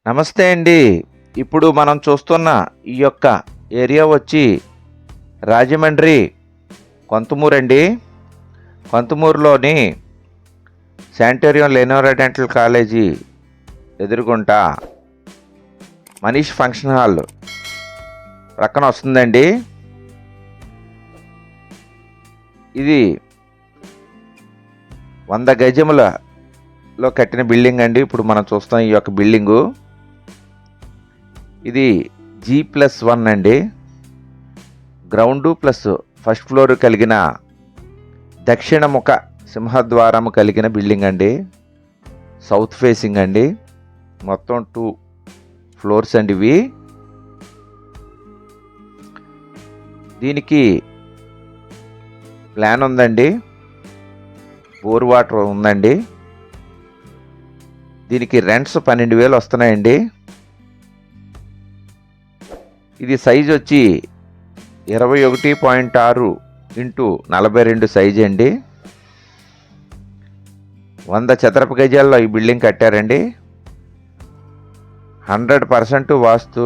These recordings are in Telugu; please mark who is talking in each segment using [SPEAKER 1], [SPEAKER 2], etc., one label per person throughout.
[SPEAKER 1] నమస్తే అండి. ఇప్పుడు మనం చూస్తున్న ఈ యొక్క ఏరియా వచ్చి రాజమండ్రి కొంతమూరండి. కొంతమూరులోని శానిటోరియం లెనోరా డెంటల్ కాలేజీ ఎదురుగుంట మనీష్ ఫంక్షన్ హాల్ ప్రక్కన వస్తుందండి. ఇది 100 గజములలో కట్టిన బిల్డింగ్ అండి. ఇప్పుడు మనం చూస్తాం ఈ యొక్క బిల్డింగు. ఇది G+1 అండి. గ్రౌండు ప్లస్ ఫస్ట్ ఫ్లోర్ కలిగిన దక్షిణ ముఖ సింహద్వారము కలిగిన బిల్డింగ్ అండి. సౌత్ ఫేసింగ్ అండి. మొత్తం 2 ఫ్లోర్స్ అండి ఇవి. దీనికి ప్లాన్ ఉందండి. బోర్ వాటర్ ఉందండి. దీనికి రెంట్స్ 12,000 వస్తున్నాయండి. ఇది సైజ్ వచ్చి 21.6 ఇంటూ 42 సైజ్ అండి. 100 చదరపు గజాల్లో ఈ బిల్డింగ్ కట్టారండి. 100% వాస్తు.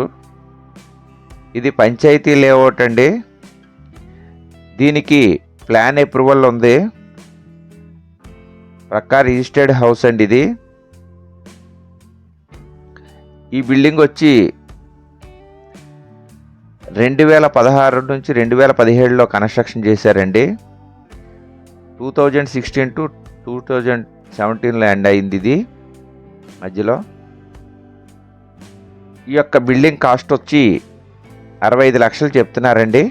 [SPEAKER 1] ఇది పంచాయతీ లేఅవుట్ అండి. దీనికి ప్లాన్ అప్రూవల్ ఉంది. పక్కా రిజిస్టర్డ్ హౌస్ అండి ఇది. ఈ బిల్డింగ్ వచ్చి 2016 నుంచి 2017లో కన్స్ట్రక్షన్ చేశారండి. 2016 టు 2017లో ఎండ్ అయింది ఇది మధ్యలో. ఈ యొక్క బిల్డింగ్ కాస్ట్ వచ్చి 65 లక్షలు చెప్తున్నారండి.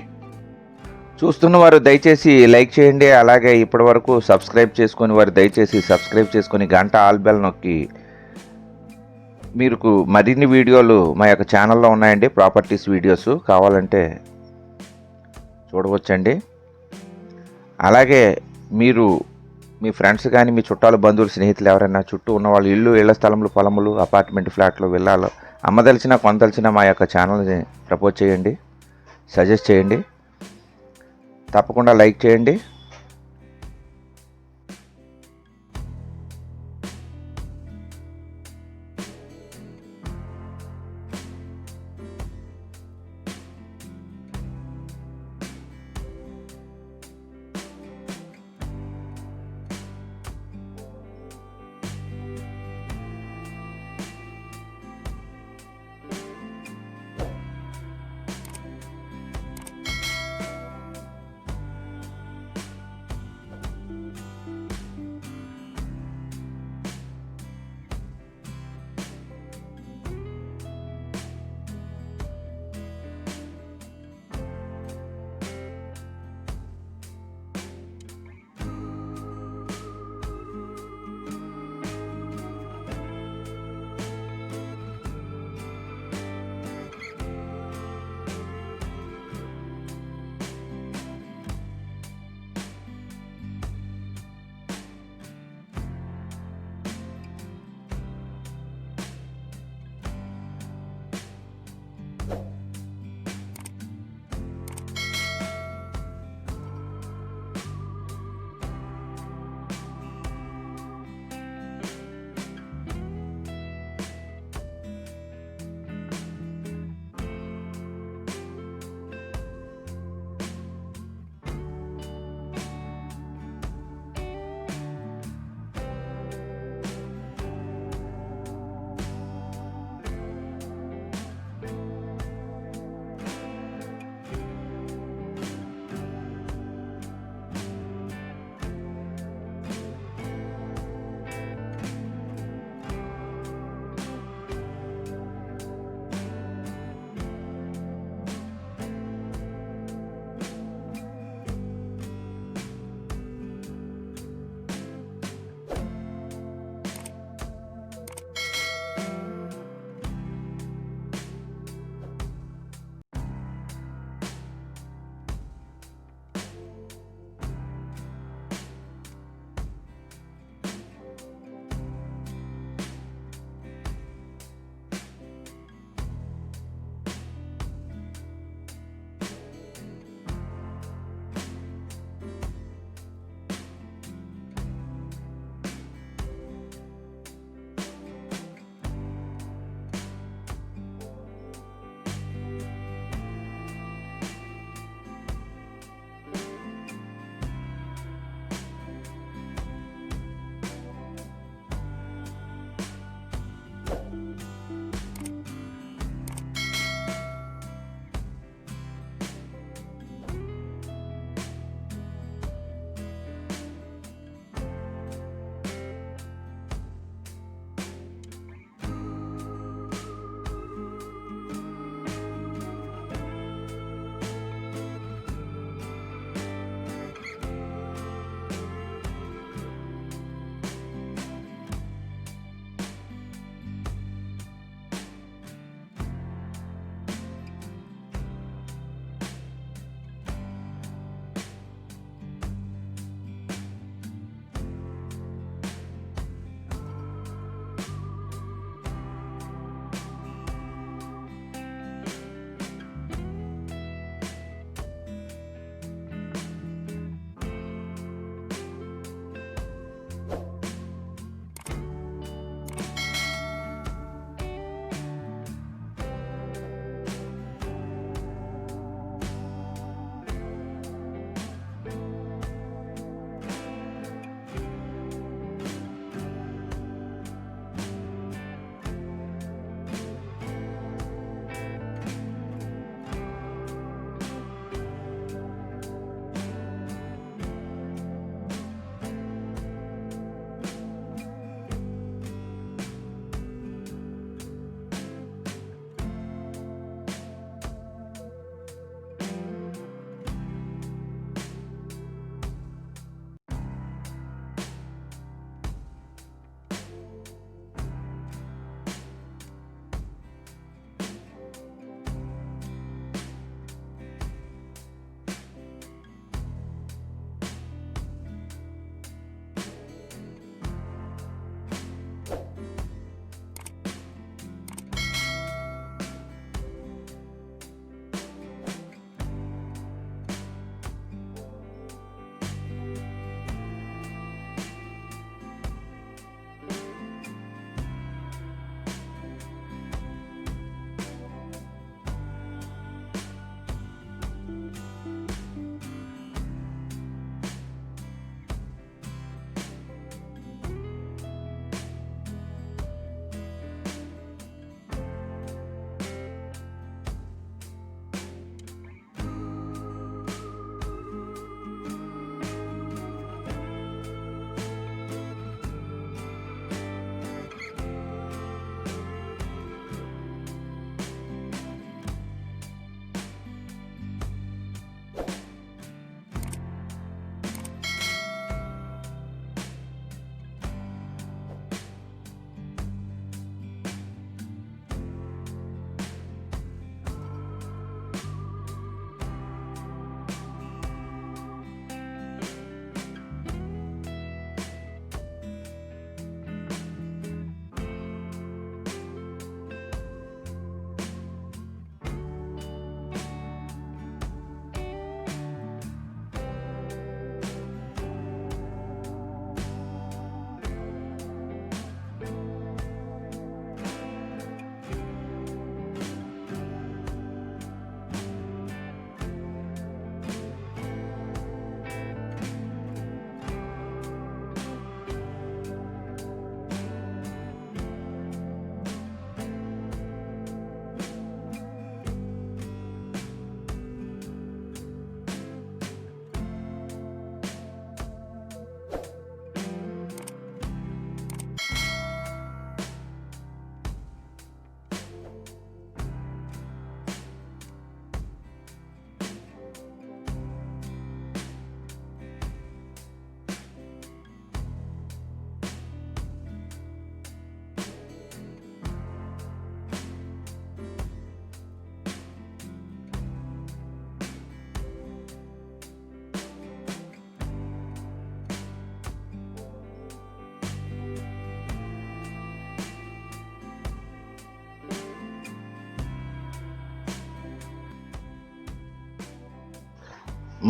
[SPEAKER 1] చూస్తున్న వారు దయచేసి లైక్ చేయండి. అలాగే ఇప్పటి వరకు సబ్స్క్రైబ్ చేసుకుని వారు దయచేసి సబ్స్క్రైబ్ చేసుకొని గంట ఆల్ బెల్ నొక్కి మీకు మరిన్ని వీడియోలు మా యొక్క ఛానల్లో ఉన్నాయండి. ప్రాపర్టీస్ వీడియోస్ కావాలంటే చూడవచ్చండి. అలాగే మీరు మీ ఫ్రెండ్స్ కానీ మీ చుట్టాలు బంధువులు స్నేహితులు ఎవరైనా చుట్టూ ఉన్న వాళ్ళు ఇల్లు ఇళ్ల స్థలములు పొలములు అపార్ట్మెంట్ ఫ్లాట్లు విల్లాలు అమ్మదలిచిన కొనదలిచిన మా యొక్క ఛానల్ని ప్రపోజ్ చేయండి, సజెస్ట్ చేయండి. తప్పకుండా లైక్ చేయండి.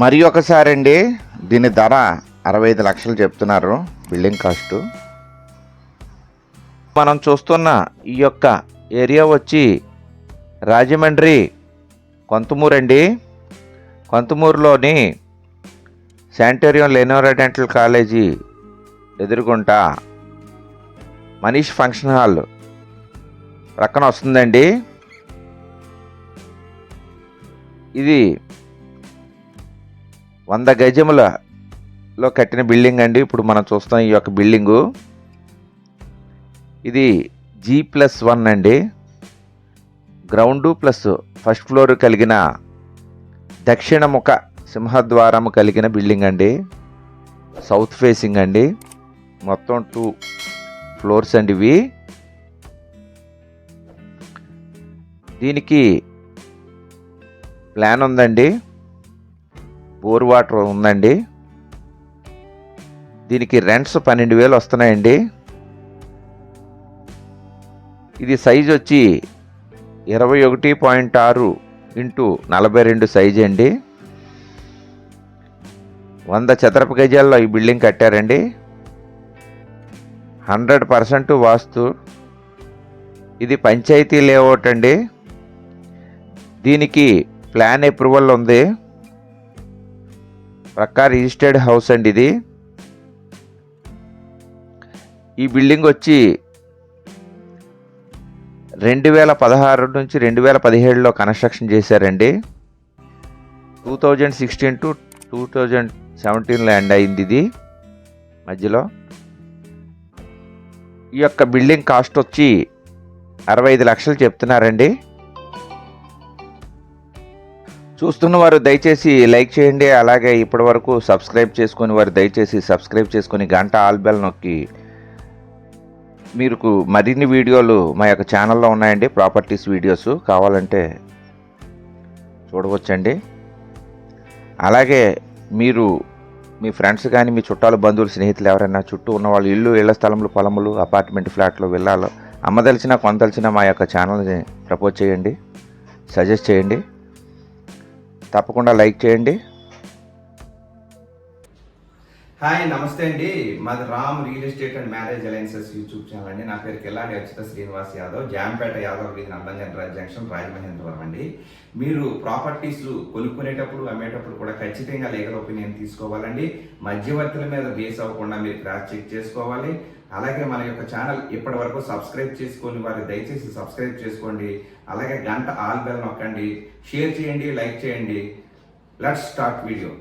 [SPEAKER 1] మరి ఒకసారి అండి, దీని ధర 65 లక్షలు చెప్తున్నారు బిల్డింగ్ కాస్ట్. మనం చూస్తున్న ఈ యొక్క ఏరియా వచ్చి రాజమండ్రి కొంతమూరు అండి. కొంతమూరులోని శానిటోరియం లెనోరా డెంటల్ కాలేజీ ఎదురుగుంట మనీష్ ఫంక్షన్ హాల్ ప్రక్కన వస్తుందండి. ఇది 100 గజములలో కట్టిన బిల్డింగ్ అండి. ఇప్పుడు మనం చూస్తాం ఈ యొక్క బిల్డింగు. ఇది G+1 అండి. గ్రౌండ్ ప్లస్ ఫస్ట్ ఫ్లోర్ కలిగిన దక్షిణ ముఖ సింహద్వారము కలిగిన బిల్డింగ్ అండి. సౌత్ ఫేసింగ్ అండి. మొత్తం 2 ఫ్లోర్స్ అండి ఇవి. దీనికి ప్లాన్ ఉందండి. బోర్ వాటర్ ఉందండి. దీనికి రెంట్స్ 12,000 వస్తున్నాయండి. ఇది సైజ్ వచ్చి 21.6 × 42 సైజ్ అండి. 100 చదరపు గజాల్లో ఈ బిల్డింగ్ కట్టారండి. 100% వాస్తు. ఇది పంచాయతీ లేఅవుట్ అండి. దీనికి ప్లాన్ అప్రూవల్ ఉంది. ప్రక్కా రిజిస్టర్డ్ హౌస్ అండి ఇది. ఈ బిల్డింగ్ వచ్చి 2016 నుంచి 2017లో కన్స్ట్రక్షన్ చేశారండి. 2016 to 2017 ఎండ్ అయింది ఇది మధ్యలో. ఈ యొక్క బిల్డింగ్ కాస్ట్ వచ్చి 65 లక్షలు చెప్తున్నారండి. చూస్తున్న వారు దయచేసి లైక్ చేయండి. అలాగే ఇప్పటి వరకు సబ్స్క్రైబ్ చేసుకుని వారు దయచేసి సబ్స్క్రైబ్ చేసుకుని గంట ఆల్ బెల్ నొక్కి మీకు మరిన్ని వీడియోలు మా యొక్క ఛానల్లో ఉన్నాయండి. ప్రాపర్టీస్ వీడియోస్ కావాలంటే చూడవచ్చండి. అలాగే మీరు మీ ఫ్రెండ్స్ కానీ మీ చుట్టాలు బంధువులు స్నేహితులు ఎవరైనా చుట్టూ ఉన్న వాళ్ళు ఇల్లు ఇళ్ల స్థలములు పొలములు అపార్ట్మెంట్ ఫ్లాట్లు విల్లాలు అమ్మదలిచిన కొనదలిచిన మా యొక్క ఛానల్ని ప్రపోజ్ చేయండి, సజెస్ట్ చేయండి. తప్పకుండా లైక్ చేయండి.
[SPEAKER 2] హాయ్, నమస్తే అండి. మాది Ram real estate and marriage alliances YouTube channel అండి. నా పేరు కిల్లాడి అచ్యుత శ్రీనివాస్ యాదవ్, జాంపేట యాదవ్ వీధి నందంజన్ జంక్షన్, రాజమహేంద్రవరం అండి. మీరు ప్రాపర్టీస్ కొనుక్కునేటప్పుడు అమ్మేటప్పుడు కూడా ఖచ్చితంగా లీగల్ ఒపీనియన్ తీసుకోవాలండి. మధ్యవర్తుల మీద బేస్ అవ్వకుండా మీరు క్రాస్ చెక్ చేసుకోవాలి. అలాగే మన యొక్క ఛానల్ ఇప్పటి వరకు సబ్స్క్రైబ్ చేసుకొని వారు దయచేసి సబ్స్క్రైబ్ చేసుకోండి. అలాగే గంట ఆల్ బెల్ నొక్కండి, షేర్ చేయండి, లైక్ చేయండి. Let's start video.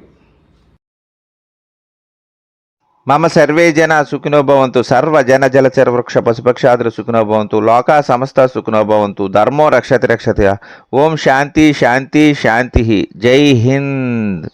[SPEAKER 1] మమ సర్వే జన సుఖినో భవంతు. సర్వ జన జలచర వృక్ష పశుపక్షాదులు సుఖినో భవంతు. లోకా సమస్త సుఖినో భవంతు. ధర్మో రక్షతి రక్షతి. ఓం శాంతి శాంతి శాంతి. జై హింద్.